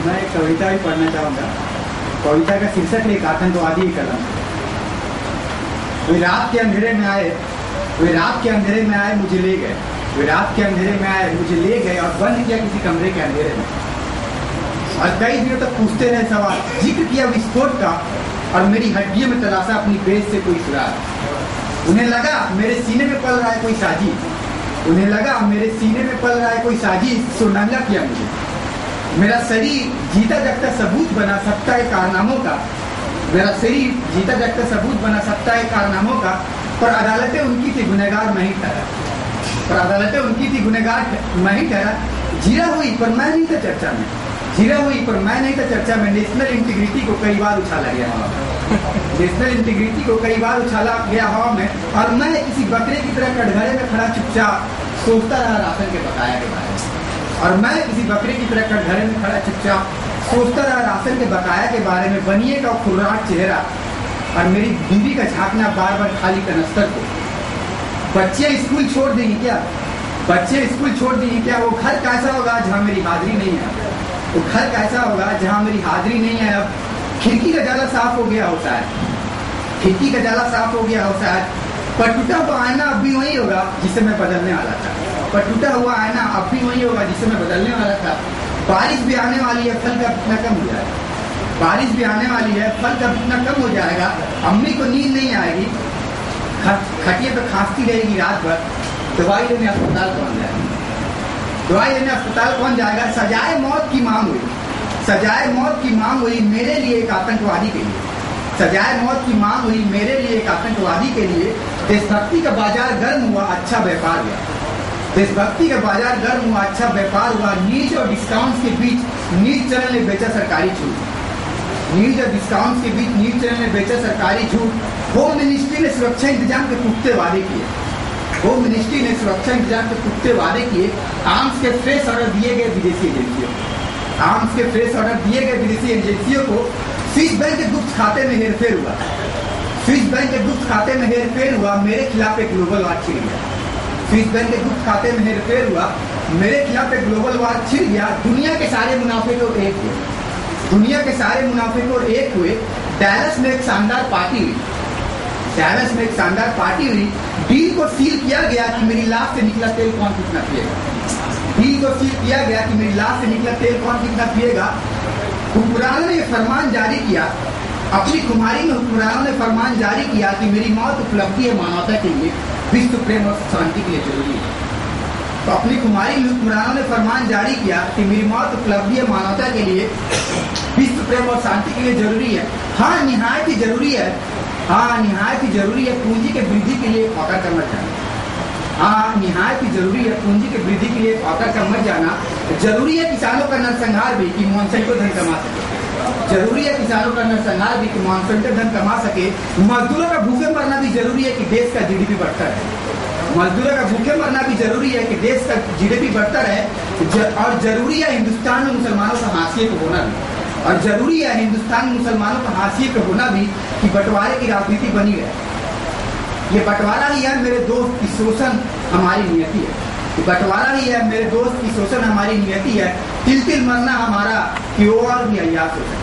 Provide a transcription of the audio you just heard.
मैं एक कविता भी पढ़ना चाहूँगा। कविता का शीर्षक है आतंकवादी कलम। वे रात के अंधेरे में आए, वे रात के अंधेरे में आए, मुझे ले गए। वे रात के अंधेरे में आए, मुझे ले गए और बंद किया किसी कमरे के अंधेरे में। और कई दिनों तक पूछते रहे सवाल, जिक्र किया विस्फोट का और मेरी हड्डियों में तलाशा अपनी बेस से कोई सुराग। उन्हें लगा मेरे सीने में पल रहा है कोई साजिश, उन्हें लगा मेरे सीने में पल रहा है कोई साजिश, सो नंगा किया मुझे। मेरा शरीर जीता जागता सबूत बना सकता है कारनामों का, मेरा शरीर जीता जागता सबूत बना सकता है कारनामों का। पर अदालतें उनकी थी, गुनहगार मैं ही ठहरा। पर अदालतें उनकी थी, गुनहगार मैं ही ठहरा। जीरा हुई पर मैं नहीं था चर्चा में, जीरा हुई पर मैं नहीं था चर्चा में। नेशनल इंटीग्रिटी को कई बार उछाला गया हवा में, नेशनल इंटीग्रिटी को कई बार उछाला गया हवा में। और मैं किसी बकरे की तरह कटघरे में खड़ा चुपचाप सोचता रहा राशन के बकाया के बारे में। और मैं किसी बकरे की तरह कटघरे में खड़ा चुपचाप सोचता रहा राशन के बकाया के बारे में। बनिए का खुर्राट चेहरा और मेरी बीवी का झांकना बार बार खाली कनस्तर को। बच्चे स्कूल छोड़ देंगे क्या, बच्चे स्कूल छोड़ देंगे क्या? वो घर कैसा होगा जहाँ मेरी हाजिरी नहीं है, वो घर कैसा होगा जहाँ मेरी हाजिरी नहीं है। अब खिड़की का जाला साफ हो गया होता है, खिड़की का जाला साफ हो गया होता है। पर टूटा हुआ आईना अब भी वही होगा जिसे मैं बदलने वाला था, पर टूटा हुआ आईना अब भी वही होगा जिसे मैं बदलने वाला था। बारिश भी आने वाली है, फल का कितना कम हो जाएगा, बारिश भी आने वाली है, फल का कितना कम हो जाएगा। अम्मी को नींद नहीं आएगी, खटिए पे खांसती रहेगी रात भर। दवाई लेने अस्पताल पहुंच जाएगी, दवाई लेने अस्पताल पहुंच जाएगा। सजाए मौत की मांग हुई, सजाए मौत की मांग हुई मेरे लिए एक आतंकवादी के लिए, सजाए मौत की मांग हुई मेरे लिए एक आतंकवादी के लिए। देशभक्ति का बाजार गर्म हुआ, अच्छा व्यापार हुआ, देशभक्ति का बाजार गर्म हुआ, अच्छा व्यापार हुआ। न्यूज और डिस्काउंट के बीच न्यूज चैनल ने बेचा सरकारी झूठ, न्यूज और डिस्काउंट के बीच न्यूज चैनल ने बेचा सरकारी झूठ। होम मिनिस्ट्री ने सुरक्षा इंतजाम के पुख्ते वादे किए, होम मिनिस्ट्री ने सुरक्षा इंतजाम के पुख्ते वादे किए। आर्म्स के फ्रेश ऑर्डर दिए गए विदेशी एजेंसियों, आर्म्स के फ्रेश ऑर्डर दिए गए विदेशी एजेंसियों को। स्विस बैंक के गुप्त खाते में हेरफेर हुआ, स्विस बैंक के गुप्त खाते में हेरफेर हुआ, मेरे खिलाफ एक ग्लोबल वार छिड़ गया। स्विस बैंक के गुप्त खाते में हेरफेर हुआ, मेरे खिलाफ एक ग्लोबल वार छिड़ गया। दुनिया के सारे मुनाफे को एक हुए, दुनिया के सारे मुनाफे को एक हुए। डैलस में एक शानदार पार्टी हुई, डैलस में एक शानदार पार्टी हुई। डील को सील किया गया कि मेरी लाश से निकला तेल कौन कितना पिएगा, डील को सील किया गया कि मेरी लाश से निकला तेल कौन कितना पिएगा। हुक्मरानों ने फरमान जारी किया, अपनी कुमारी में हुक्मरानों ने फरमान जारी किया कि मेरी मौत उपलब्धि है मानवता के लिए, विश्व प्रेम और शांति के लिए जरूरी है। तो अपनी कुमारी में हुक्मरानों ने फरमान जारी किया कि मेरी मौत उपलब्धि है मानवता के लिए, विश्व प्रेम और शांति के लिए जरूरी है। हाँ निहायत ही जरूरी है, हाँ निहायत ही जरूरी है पूंजी के वृद्धि के लिए फौका कर मत जाना। हाँ निहायत ही जरूरी है पूंजी के वृद्धि के लिए फौका कर मत जाना। जरूरी है किसानों का नरसंहार भी कि मॉन्सेंटो धन कमा सके, जरूरी है किसानों का नरसंहार भी कि मॉन्सेंटो धन कमा सके। मजदूरों का भूखे मरना भी जरूरी है कि देश का जीडीपी बढ़ता रहे, मजदूरों का भूखे मरना भी जरूरी है कि देश का जीडीपी बढ़ता रहे। और जरूरी है हिंदुस्तान में मुसलमानों का हाशिए को होना भी, और जरूरी है हिंदुस्तान में मुसलमानों का हाशिए पे होना भी कि बंटवारे की राजनीति बनी रहे। ये बंटवारा ही है मेरे दोस्त की शोषण हमारी नियति है, ये बंटवारा ही है मेरे दोस्त की शोषण हमारी नियति है। तिल तिल मरना हमारा कि वो और भी अय्यास हो सके।